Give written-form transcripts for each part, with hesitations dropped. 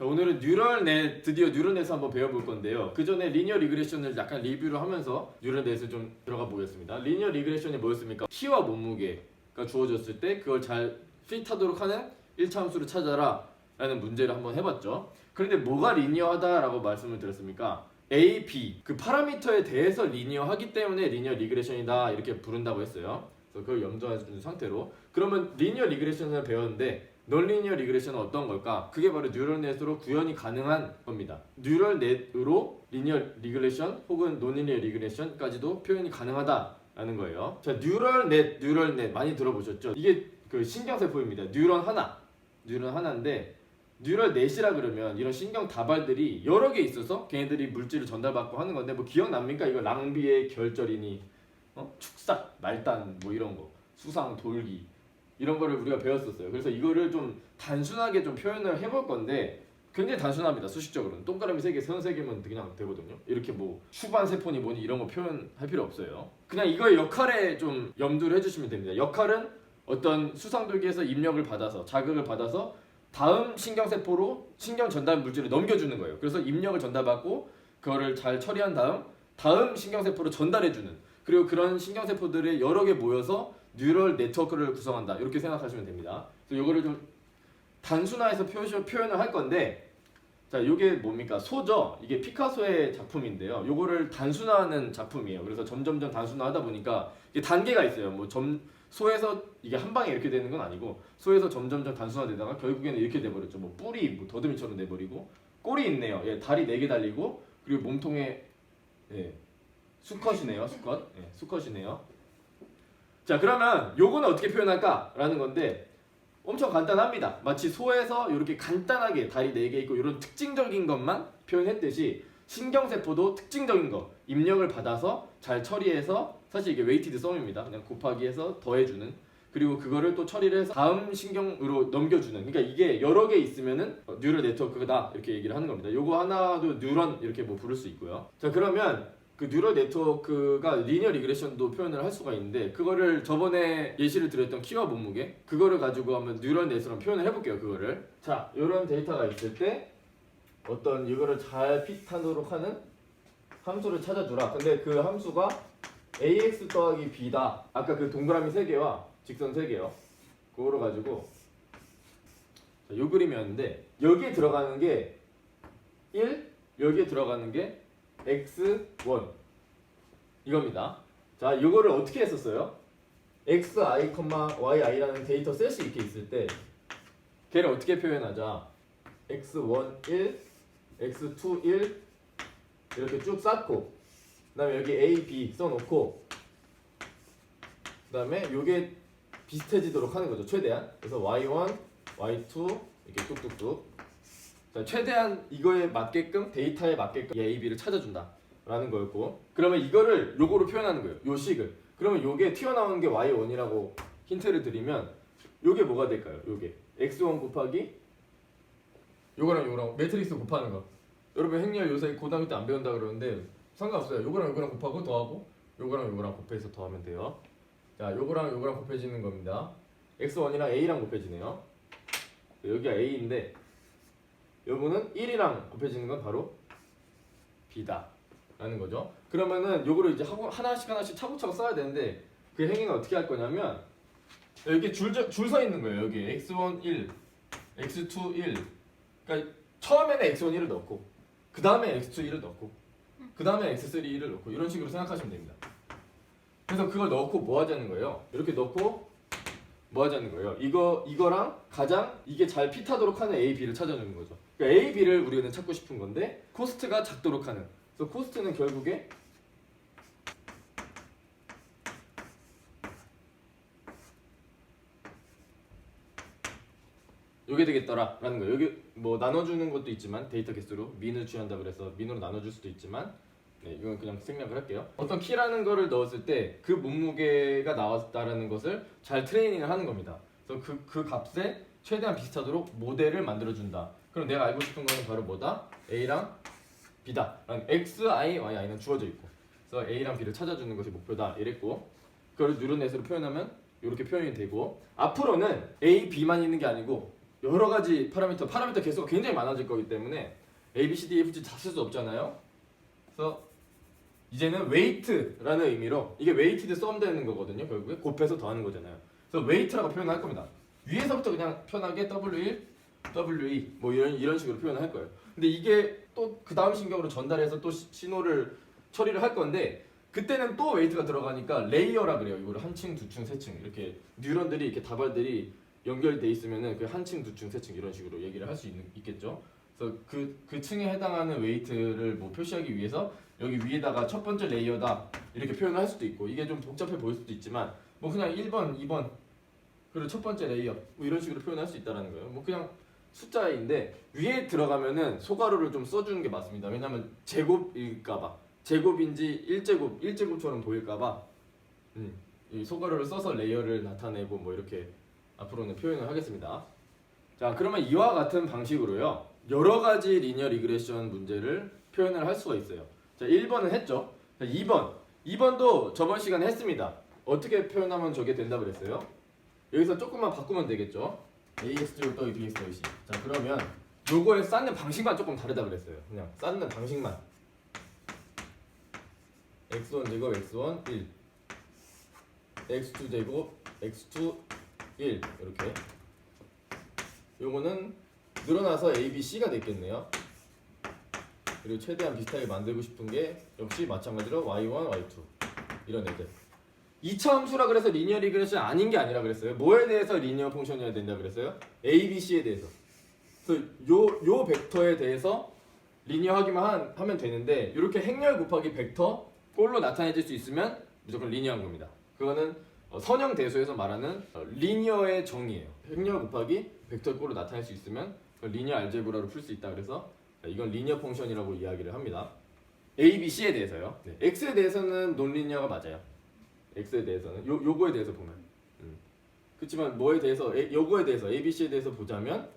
자, 오늘은 드디어 뉴럴넷을 한번 배워볼 건데요. 그 전에 리니어 리그레션을 약간 리뷰를 하면서 뉴럴넷을 좀 들어가 보겠습니다. 리니어 리그레션이 뭐였습니까? 키와 몸무게가 주어졌을 때 그걸 잘 핏하도록 하는 1차 함수를 찾아라 라는 문제를 한번 해봤죠. 그런데 뭐가 리니어하다라고 말씀을 드렸습니까? A, B 그 파라미터에 대해서 리니어하기 때문에 리니어 리그레션이다 이렇게 부른다고 했어요. 그래서 그걸 염두하는 상태로 그러면 리니어 리그레션을 배웠는데 넌리니어 리그레션은 어떤 걸까? 그게 바로 뉴럴넷으로 구현이 가능한 겁니다. 뉴럴넷으로 리니어 리그레션 혹은 논리니어 리그레션까지도 표현이 가능하다라는 거예요. 자, 뉴럴넷 많이 들어보셨죠? 이게 그 신경세포입니다. 뉴런 하나인데 뉴럴넷이라 그러면 이런 신경 다발들이 여러 개 있어서 걔네들이 물질을 전달받고 하는 건데 뭐 기억납니까? 이거 랑비의 결절이니 축삭, 말단 뭐 이런 거, 수상, 돌기 이런 거를 우리가 배웠었어요. 그래서 이거를 좀 단순하게 좀 표현을 해볼 건데 굉장히 단순합니다. 수식적으로는 동그라미 3개, 선 3개면 그냥 되거든요. 이렇게 뭐 수반 세포니 뭐니 이런 거 표현할 필요 없어요. 그냥 이거의 역할에 좀 염두를 해주시면 됩니다. 역할은 어떤 수상돌기에서 입력을 받아서 자극을 받아서 다음 신경세포로 신경 전달 물질을 넘겨주는 거예요. 그래서 입력을 전달받고 그거를 잘 처리한 다음 신경세포로 전달해주는, 그리고 그런 신경세포들이 여러 개 모여서 뉴럴 네트워크를 구성한다 이렇게 생각하시면 됩니다. 그래서 이거를 좀 단순화해서 표현을 할 건데, 자, 이게 뭡니까? 소죠. 이게 피카소의 작품인데요. 요거를 단순화하는 작품이에요. 그래서 점점 단순화하다 보니까 이게 단계가 있어요. 뭐 소에서 이게 한 방에 이렇게 되는 건 아니고 소에서 점점 단순화되다가 결국에는 이렇게 돼버렸죠. 뭐 뿔이 뭐 더듬이처럼 돼버리고 꼬리 있네요. 예, 다리 4개 달리고 그리고 몸통에 수컷이네요. 수컷이네요. 자, 그러면 요거는 어떻게 표현할까라는 건데 엄청 간단합니다. 마치 소에서 이렇게 간단하게 다리 4개 있고 이런 특징적인 것만 표현했듯이 신경세포도 특징적인 거 입력을 받아서 잘 처리해서, 사실 이게 웨이티드 썸입니다. 그냥 곱하기 해서 더해주는, 그리고 그거를 또 처리를 해서 다음 신경으로 넘겨주는, 그러니까 이게 여러 개 있으면은 뉴럴 네트워크다 이렇게 얘기를 하는 겁니다. 요거 하나도 뉴런 이렇게 뭐 부를 수 있고요. 자, 그러면 그 뉴럴 네트워크가 리니어 리그레션도 표현을 할 수가 있는데 그거를 저번에 예시를 드렸던 키와 몸무게 그거를 가지고 한번 뉴럴 넷으로 표현을 해볼게요. 그거를 자, 이런 데이터가 있을 때 어떤 이거를 잘 핏하도록 하는 함수를 찾아주라. 근데 그 함수가 ax 더하기 b다. 아까 그 동그라미 3개와 직선 3개요. 그거를 가지고 자, 요 그림이었는데 여기에 들어가는 게 1, 여기에 들어가는 게 x1 이겁니다. 자, 이거를 어떻게 했었어요? xi, yi라는 데이터 셋이 이렇게 있을 때 걔를 어떻게 표현하자? x1, 1, x2, 1 이렇게 쭉 쌓고 그 다음에 여기 a, b 써놓고 그 다음에 요게 비슷해지도록 하는 거죠. 최대한. 그래서 y1, y2 이렇게 뚝뚝뚝. 자, 최대한 이거에 맞게끔 데이터에 맞게끔 A, B를 찾아준다 라는 거였고, 그러면 이거를 요거로 표현하는 거예요. 요 식을. 그러면 요게 튀어나오는 게 Y1이라고 힌트를 드리면 요게 뭐가 될까요? 요게 X1 곱하기 요거랑 매트릭스 곱하는 거. 여러분 행렬 요새 고등학교 때 안 배운다 그러는데 상관없어요. 요거랑 곱하고 더하고 요거랑 곱해서 더하면 돼요. 자, 요거랑 곱해지는 겁니다. X1이랑 A랑 곱해지네요. 여기가 A인데 요거는 1이랑 곱해지는 건 바로 B다 라는 거죠. 그러면은 요거를 이제 하나씩 차곡차곡 써야 되는데 그 행위는 어떻게 할 거냐면 여기 줄 서 있는 거예요. 여기 x1 1, x2 1. 그러니까 처음에는 x1 1을 넣고 그 다음에 x2 1을 넣고 그 다음에 x3 1을 넣고 이런 식으로 생각하시면 됩니다. 그래서 그걸 넣고 뭐 하자는 거예요? 이렇게 넣고 뭐 하자는 거예요? 이거랑 가장 이게 잘 핏하도록 하는 A, B를 찾아주는 거죠. 그러니까 A, B를 우리는 찾고 싶은 건데 코스트가 작도록 하는. 그래서 코스트는 결국에 요게 되겠더라 라는 거예요. 여기 뭐 나눠주는 것도 있지만 데이터 개수로 민을 취한다 그래서 민으로 나눠줄 수도 있지만 이건 그냥 생략을 할게요. 어떤 키라는 거를 넣었을 때 그 몸무게가 나왔다라는 것을 잘 트레이닝을 하는 겁니다. 그래서 그 값에 최대한 비슷하도록 모델을 만들어준다. 그럼 내가 알고 싶은 거는 바로 뭐다? A랑 B다. X, I, Yi는 주어져 있고 그래서 A랑 B를 찾아주는 것이 목표다 이랬고, 그걸 뉴럴넷으로 표현하면 이렇게 표현이 되고, 앞으로는 A, B만 있는 게 아니고 여러 가지 파라미터 개수가 굉장히 많아질 거기 때문에 A, B, C, D, F, G 다 쓸 수 없잖아요. 그래서 이제는 웨이트라는 의미로 이게 웨이티드 썸 되는 거거든요. 결국에 곱해서 더하는 거잖아요. 그래서 웨이트라고 표현할 겁니다. 위에서부터 그냥 편하게 W1, W2 뭐 이런 식으로 표현을 할 거예요. 근데 이게 또 그 다음 신경으로 전달해서 또 신호를 처리를 할 건데 그때는 또 웨이트가 들어가니까 레이어라 그래요. 이거를 한 층, 두 층, 세 층 이렇게 뉴런들이 이렇게 다발들이 연결돼 있으면은 그 한 층, 두 층, 세 층 이런 식으로 얘기를 할 수 있겠죠. 그래서 그 층에 해당하는 웨이트를 뭐 표시하기 위해서 여기 위에다가 첫 번째 레이어다 이렇게 표현을 할 수도 있고 이게 좀 복잡해 보일 수도 있지만 뭐 그냥 1번, 2번 그리고 첫 번째 레이어 뭐 이런 식으로 표현할 수 있다라는 거예요. 뭐 그냥 숫자인데 위에 들어가면은 소가로를 좀 써주는 게 맞습니다. 왜냐면 제곱일까봐 제곱인지 1제곱처럼 보일까봐 이 소가로를 써서 레이어를 나타내고 뭐 이렇게 앞으로는 표현을 하겠습니다. 자, 그러면 이와 같은 방식으로요 여러 가지 리니어 리그레션 문제를 표현을 할 수가 있어요. 자, 1번은 했죠. 자, 2번도 저번 시간에 했습니다. 어떻게 표현하면 저게 된다 그랬어요? 여기서 조금만 바꾸면 되겠죠. AX 더하기 BX 더하기 C. 자, 그러면 요거에 쌓는 방식만 조금 다르다 그랬어요. 그냥 쌓는 방식만. x1 제곱 x1 1 x2 제곱 x2 1 이렇게 요거는 늘어나서 A, B, C가 됐겠네요. 그리고 최대한 비슷하게 만들고 싶은 게 역시 마찬가지로 y1, y2 이런 애들. 2차 함수라 그래서 리니어 리그레션 아닌 게 아니라 그랬어요. 뭐에 대해서 리니어 펑션이어야 된다 그랬어요? A, B, C에 대해서. 그래서 요 벡터에 대해서 리니어하기만 하면 되는데 이렇게 행렬 곱하기 벡터 꼴로 나타내질 수 있으면 무조건 리니어한 겁니다. 그거는 선형 대소에서 말하는 리니어의 정의예요. 행렬 곱하기 벡터 꼴로 나타낼 수 있으면 리니어 알제브라로 풀 수 있다 그래서 이건 리니어 펑션이라고 이야기를 합니다. A, B, C에 대해서요. 네. X에 대해서는 논리니어가 맞아요. X에 대해서는 요거에 대해서 보면 그렇지만 뭐에 대해서 요거에 대해서 A, B, C에 대해서 보자면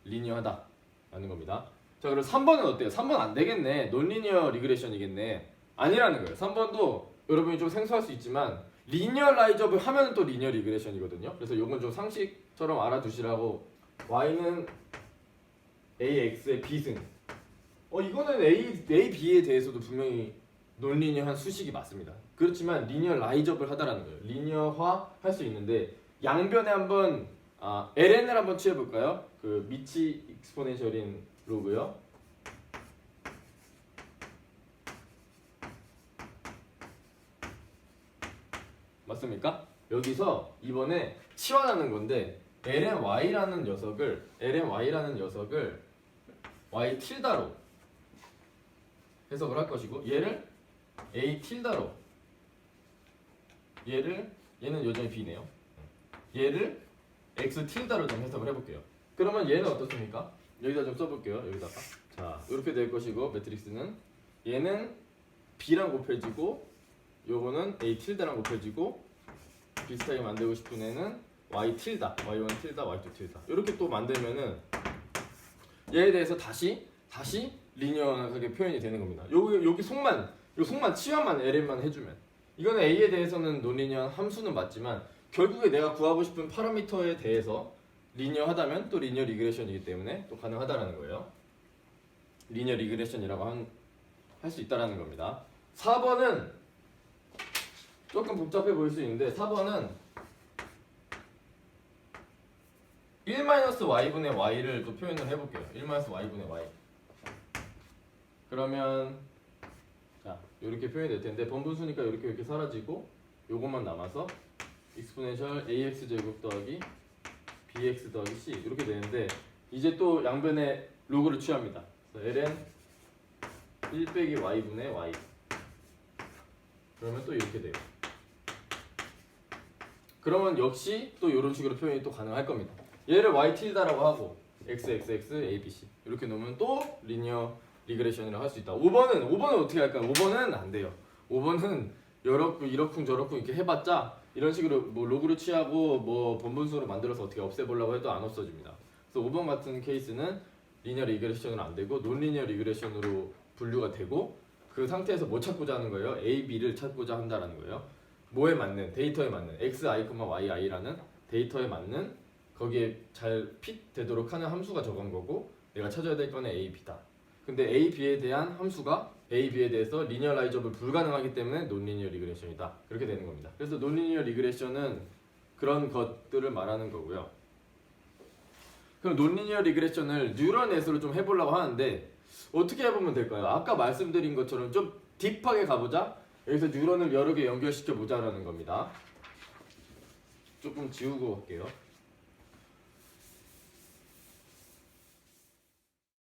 리니어하다 라는 겁니다. 자, 그럼 3번은 어때요? 3번 안 되겠네. 논리니어 리그레션이겠네. 아니라는 거예요. 3번도 여러분이 좀 생소할 수 있지만 리니어라이저블 하면 또 리니어 리그레션이거든요. 그래서 요건 좀 상식처럼 알아두시라고. Y는 AX의 B승. 이거는 A, B에 대해서도 분명히 논리니어한 수식이 맞습니다. 그렇지만 리니어라이저블 하다라는 거예요. 리니어화 할 수 있는데 양변에 한번 LN을 한번 취해볼까요? 그 미치 익스포넨셜인 로고요. 맞습니까? 여기서 이번에 치환하는 건데 LNY라는 녀석을 Y 틸다로 해석을 할 것이고 얘를 A 틸다로 얘는 여전히 B네요. 얘를 X 틸다로 좀 해석을 해볼게요. 그러면 얘는 어떻습니까? 여기다 좀 써볼게요. 여기다가 자 이렇게 될 것이고 매트릭스는 얘는 B랑 곱해지고 요거는 A 틸다랑 곱해지고 비슷하게 만들고 싶은 애는 Y 틸다, Y1 틸다, Y2 틸다 이렇게 또 만들면은 얘에 대해서 다시 리니어하게 표현이 되는 겁니다. 여기 속만 치환만 LN만 해주면 이거는 A에 대해서는 논리니어한 함수는 맞지만 결국에 내가 구하고 싶은 파라미터에 대해서 리니어하다면 또 리니어 리그레션이기 때문에 또 가능하다라는 거예요. 리니어 리그레션이라고 할 수 있다라는 겁니다. 4번은 조금 복잡해 보일 수 있는데 4번은 1-y분의 y를 또 표현을 해볼게요. 1-y분의 y. 그러면 자 이렇게 표현이 될 텐데 번분수니까 이렇게 사라지고 요것만 남아서 익스포넨셜 ax 제곱 더하기 bx 더하기 c 이렇게 되는데 이제 또 양변에 로그를 취합니다. 그래서 ln 1 빼기 y분의 y. 그러면 또 이렇게 돼요. 그러면 역시 또 이런 식으로 표현이 또 가능할 겁니다. 얘를 y 틸다라고 하고 x a b c 이렇게 놓으면 또 리니어 리그레션이라고 할 수 있다. 5번은 어떻게 할까요? 5번은 안 돼요. 5번은 이러쿵 저러쿵 이렇게 해봤자 이런 식으로 뭐 로그를 취하고 뭐 번분수로 만들어서 어떻게 없애보려고 해도 안 없어집니다. 그래서 5번 같은 케이스는 리니어 리그레션은 안 되고 논리니어 리그레션으로 분류가 되고 그 상태에서 뭐 찾고자 하는 거예요? A, B를 찾고자 한다라는 거예요. 뭐에 맞는? 데이터에 맞는 xi, yi라는 데이터에 맞는 거기에 잘 핏되도록 하는 함수가 저건 거고 내가 찾아야 될 거는 A, B다. 근데 A, B에 대한 함수가 A, B에 대해서 리니어라이저블 불가능하기 때문에 논리니어 리그레션이다. 그렇게 되는 겁니다. 그래서 논리니어 리그레션은 그런 것들을 말하는 거고요. 그럼 논리니어 리그레션을 뉴럴 넷으로 좀 해보려고 하는데 어떻게 해보면 될까요? 아까 말씀드린 것처럼 좀 딥하게 가보자. 여기서 뉴런을 여러 개 연결시켜 보자라는 겁니다. 조금 지우고 할게요.